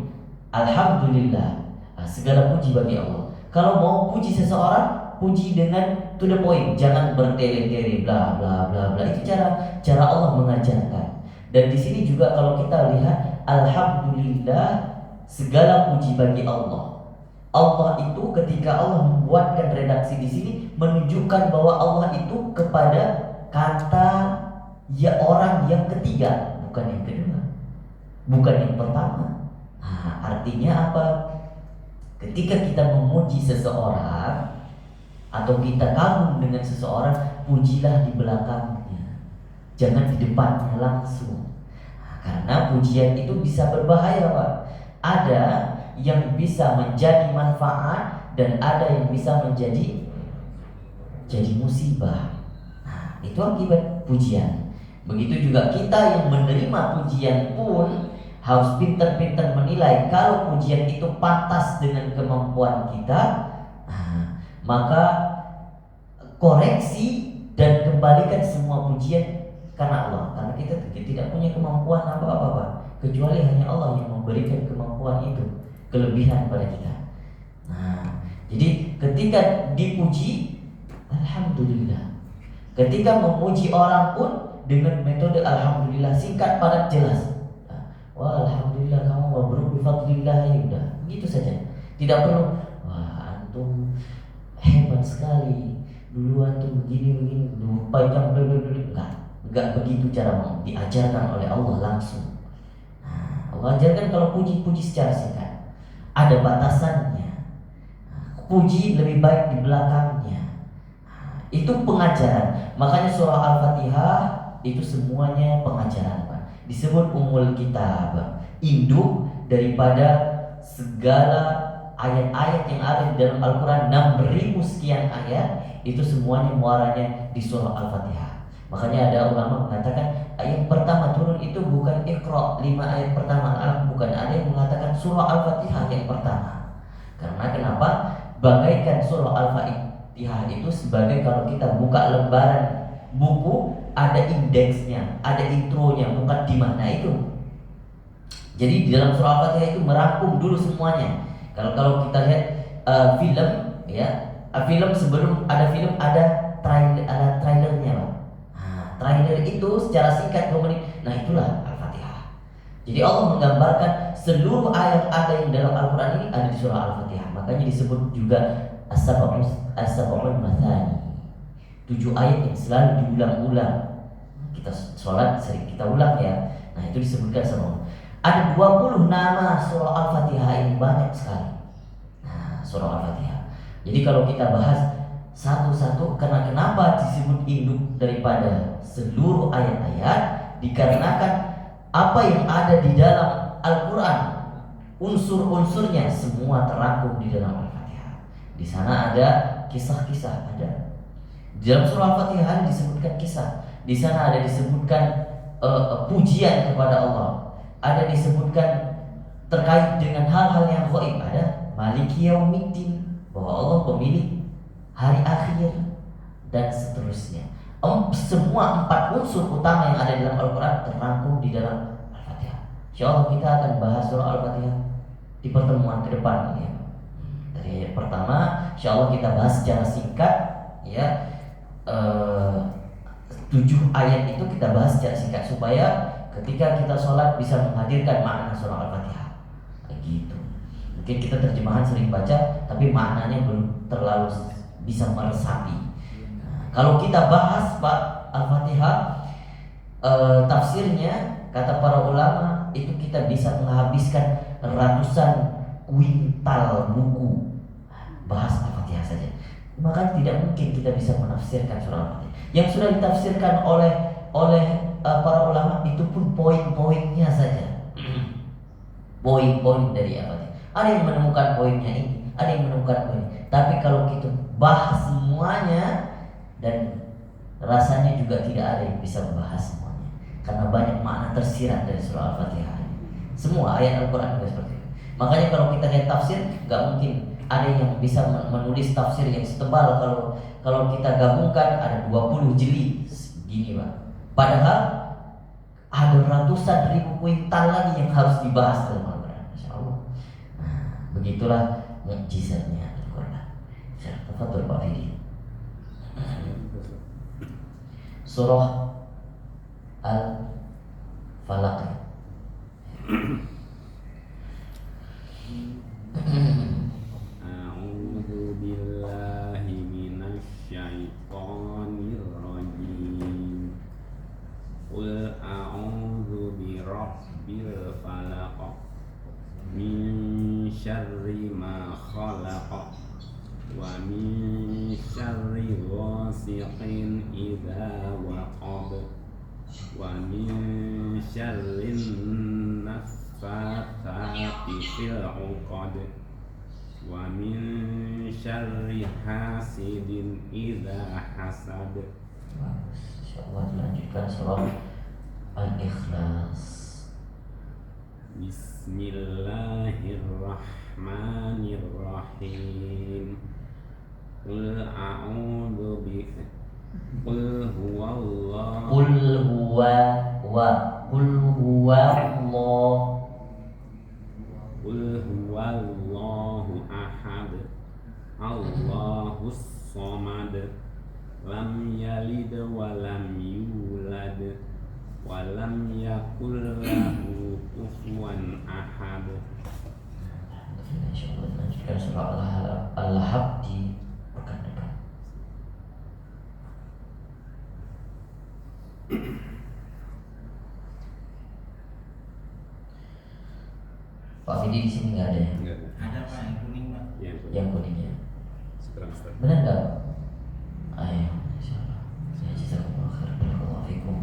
Alhamdulillah, segala puji bagi Allah. Kalau mau puji seseorang, puji dengan to the point. Jangan bertele-tele bla bla bla bla. Itu cara Allah mengajarkan. Dan di sini juga kalau kita lihat, alhamdulillah, segala puji bagi Allah. Allah itu ketika Allah membuatkan redaksi di sini menunjukkan bahwa Allah itu kepada kata ya orang yang ketiga, bukan yang kedua, bukan yang pertama. Nah, artinya apa? Ketika kita memuji seseorang atau kita kagum dengan seseorang, pujilah di belakangnya, jangan di depannya langsung. Nah, karena pujian itu bisa berbahaya, Pak. Ada yang bisa menjadi manfaat dan ada yang bisa menjadi musibah. Nah, itu akibat pujian. Begitu juga kita yang menerima pujian pun harus pintar-pintar menilai. Kalau pujian itu pantas dengan kemampuan kita, nah, maka koreksi dan kembalikan semua pujian karena Allah. Karena kita tidak punya kemampuan apa-apa, kecuali hanya Allah yang memberikan kemampuan itu, kelebihan pada kita. Nah, jadi ketika dipuji, alhamdulillah. Ketika memuji orang pun dengan metode alhamdulillah, singkat, padat, jelas. Wah, alhamdulillah kamu mabrur bi fadlillah, ya udah, begitu saja. Tidak perlu wah antum hebat sekali, dulu antum begini panjang dulu. Enggak begitu cara diajarkan oleh Allah langsung. Nah, Allah ajarkan kalau puji secara singkat. Ada batasannya. Puji lebih baik di belakangnya. Itu pengajaran. Makanya surah Al-Fatihah itu semuanya pengajaran, Pak. Disebut Ummul Kitab, induk daripada segala ayat-ayat yang ada di dalam Al-Quran. 6.000 sekian ayat, itu semuanya muaranya di surah Al-Fatihah. Makanya ada ulama mengatakan ayat pertama turun itu bukan Iqra, 5 ayat pertama, bukan. Ada yang mengatakan surah Al-Fatihah yang pertama. Karena kenapa? Bagaikan surah Al-Fatihah itu sebagai kalau kita buka lembaran buku, ada indeksnya, ada intronya, mukaddimah. Nah itu. Jadi di dalam surah Al-Fatihah itu merangkum dulu semuanya. Kalau kita lihat film, ya, film sebelum ada film ada trailernya, Pak. Nah, trailer itu secara singkat 2 menit. Nah itulah Al-Fatihah. Jadi Allah menggambarkan seluruh ayat ada yang dalam Al-Quran ini ada di surah Al-Fatihah. Makanya disebut juga As-Sab'ul Mathani, 7 ayat yang selalu diulang-ulang. Kita sholat sering kita ulang, ya. Nah itu disebutkan sama Allah. Ada 20 nama surah Al-Fatihah ini, banyak sekali. Nah, surah Al-Fatihah. Jadi kalau kita bahas satu-satu, karena kenapa disebut induk daripada seluruh ayat-ayat? Dikarenakan apa yang ada di dalam Al-Quran, unsur-unsurnya semua terangkum di dalam Al-Fatihah. Di sana ada kisah-kisah, ada. Di dalam surah Al-Fatihah disebutkan kisah. Di sana ada disebutkan pujian kepada Allah. Ada disebutkan terkait dengan hal-hal yang gaib. Ada Maliki Yaumiddin, bahwa Allah pemilik hari akhir, dan seterusnya. Semua 4 unsur utama yang ada di dalam Al-Quran terangkum di dalam Al-Fatihah. InsyaAllah kita akan bahas surah Al-Fatihah di pertemuan ke depan, ya. Dari ayat pertama InsyaAllah kita bahas secara singkat, ya. 7 ayat itu kita bahas secara singkat supaya ketika kita sholat bisa menghadirkan makna surah Al-Fatihah. Gitu. Mungkin kita terjemahan sering baca, tapi maknanya belum terlalu bisa meresapi. Nah, kalau kita bahas Pak Al-Fatihah, tafsirnya kata para ulama itu kita bisa menghabiskan ratusan kuintal buku bahas Al-Fatihah saja. Maka tidak mungkin kita bisa menafsirkan surah Al-Fatihah. Yang sudah ditafsirkan oleh para ulama itu pun poin-poinnya saja. Poin-poin dari Al-Fatihah. Ada yang menemukan poinnya ini, ada yang menemukan poin. Tapi kalau kita bahas semuanya, dan rasanya juga tidak ada yang bisa membahas semuanya, karena banyak makna tersirat dari surah Al-Fatihah. Semua ayat Al-Quran juga seperti itu. Makanya kalau kita lihat tafsir, nggak mungkin ada yang bisa menulis tafsir yang setebal. Kalau kita gabungkan ada 20 jilid gini, Pak. Padahal ada ratusan ribu kuintal lagi yang harus dibahas dalam Al-Quran. Masya Allah. Nah, begitulah mukjizatnya Al-Quran. Tafadhol Pak Fidi. Surah Al-Falaq. A'udzu billahi minasy syaithanir rajim. إذا وقب ومن شر النفاثات في العقد ومن شر حاسد إذا حسد. Bagus, insyaallah dilanjutkan surah Al-Ikhlas. Bismillahirrahmanirrahim. Qul a'udzu bi Qul huwallahu Qul huwallahu Qul huwallahu ahad Allahus samad lam yalid wa lam yulad wa lam yakul lahu kufuwan ahad. Alhamdulillah, insyaallah dilanjutkan surah Al-Lahab di pekan depan. Pak Fidi di sini nggak ada ya? Enggak. Ada Pak yang kuning Pak. Yang kuningnya. Sekarang start. Benar nggak? Ayo, insyaallah. Ya, jazakumullah khair. Barakallahu fikum.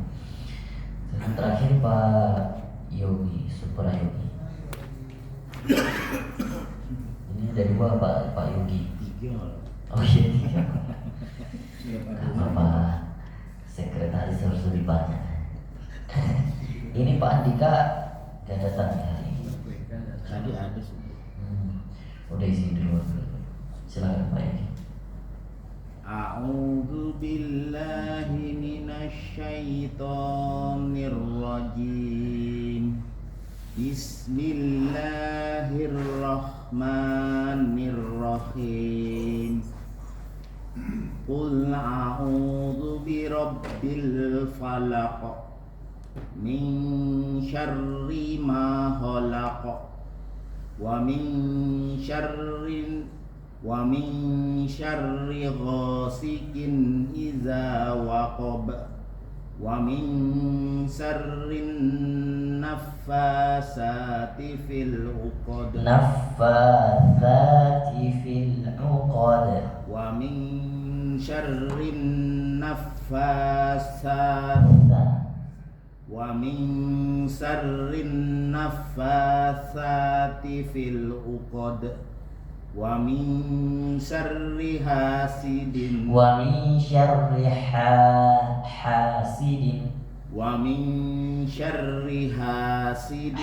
Dan terakhir Pak Yogi, Super Yogi. Ini ada dua Pak Yogi. Oh iya, tiga. Apa sekretaris harus lebih banyak. Ini Pak Andika gak datang hari ini. Tadi ada sih. Udah isi dulu. Silakan Pak Yogi. A'udzu billahi minasyaitonir rajim. Bismillahirrahmanirrahim. Qul a'udzu birabbil falaq min syarri ma khalaq wa min syarri ghasikin idza waqab wa min syarrin naffasati fil uqad Naffatsati fil uqad. wa min syarrin naffasati wa min syarrin naffasati fil uqad wa min syarri hasidin Wa min syarri hasidin. wa min syarri hasidin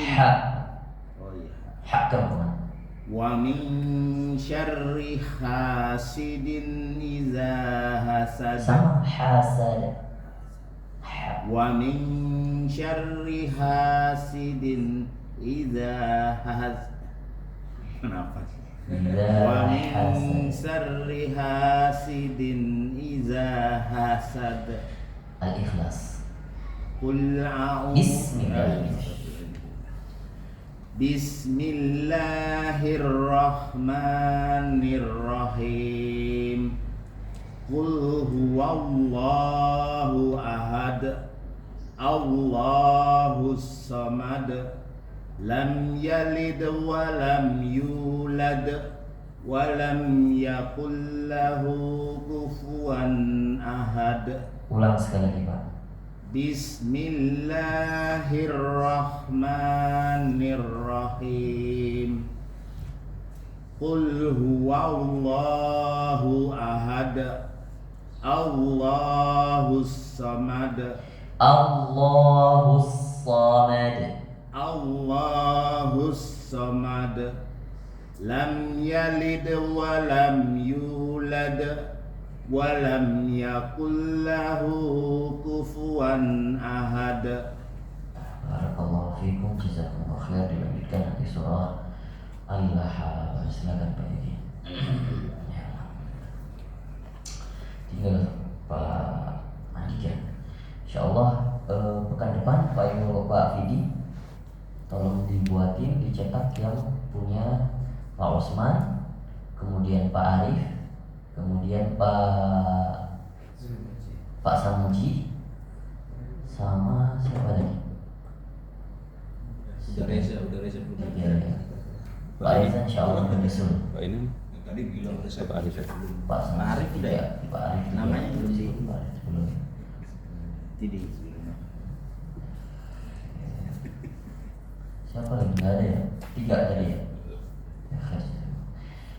oh iya Hakam. wa min syarri hasidin idza hasad Sama hasad. wa min syarri hasidin idza hasad kenapa sih? Wa min syarri hasidin idza hasad. Al-Ikhlas. Qul a'udzu Bismillahirrahmanirrahim. Qul huwallahu ahad Allahus samad lam yalid wa lam yulad wa lam yakul lahu kufuwan ahad. Ulang sekali lagi Pak. Bismillahirrahmanirrahim. Qul huwallahu ahad Allahus samad Allahus samad. Allahus samad lam yalid wa lam yulad wa lam yakul lahu kufuwan ahad. Barakallahu fikum, jazakumullah khair. Dilanjutkan nanti surah Al-Lahab. Silakan Pak Yogi. Ya. Tinggal Pak Andika. Insyaallah pekan depan Pak Fidi tolong dibuatin, dicetak yang punya Pak Osman, kemudian Pak Arif, kemudian Pak Samuji, sama siapa lagi? Udah Reza Ya. Pak Reza insyaallah menyusul. Pak ini Tadi bilang Pak Arif ya. Pak Arif udah ya? Pak Arif juga. Namanya belum sih. Pak Arif belum. Jadi Siapa lagi? Nggak ada ya? 3 tadi ya? Ya, khas.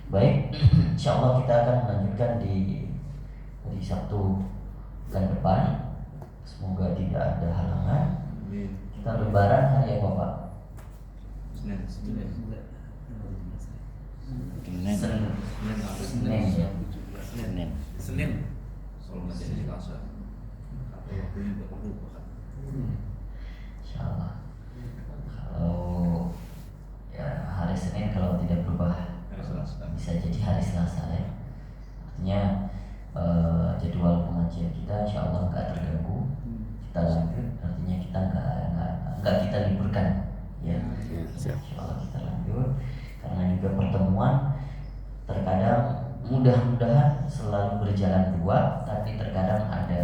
Baik, insya Allah kita akan melanjutkan di Sabtu bulan depan. Semoga tidak ada halangan. Kita lebaran hari apa Pak? Senin. Senin. Senin. Soal masih di Selasa. Apa waktunya buat lupa kan? Insya Allah. Kalau ya hari Senin kalau tidak berubah Hari Selasa. bisa jadi hari Selasa ya. Artinya jadwal pengajian kita insya Allah nggak terganggu. Kita lanjut, artinya kita nggak kita liburkan ya. Siap. Insya Allah kita lanjut karena juga pertemuan terkadang mudah-mudahan selalu berjalan 2, tapi terkadang ada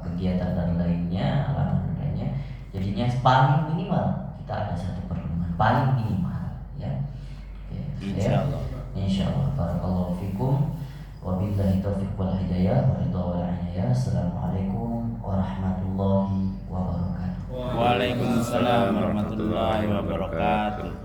kegiatan dan lainnya, alasan lainnya. Jadinya paling minimal kita ada 1 pertemuan paling minimal ya. Oke, Insyaallah. Insyaallah. Barakallahu fikum. Wabillahi taufiq wal hidayah wa ridha wal inayah. Assalamualaikum warahmatullahi wabarakatuh. Waalaikumsalam warahmatullahi wabarakatuh.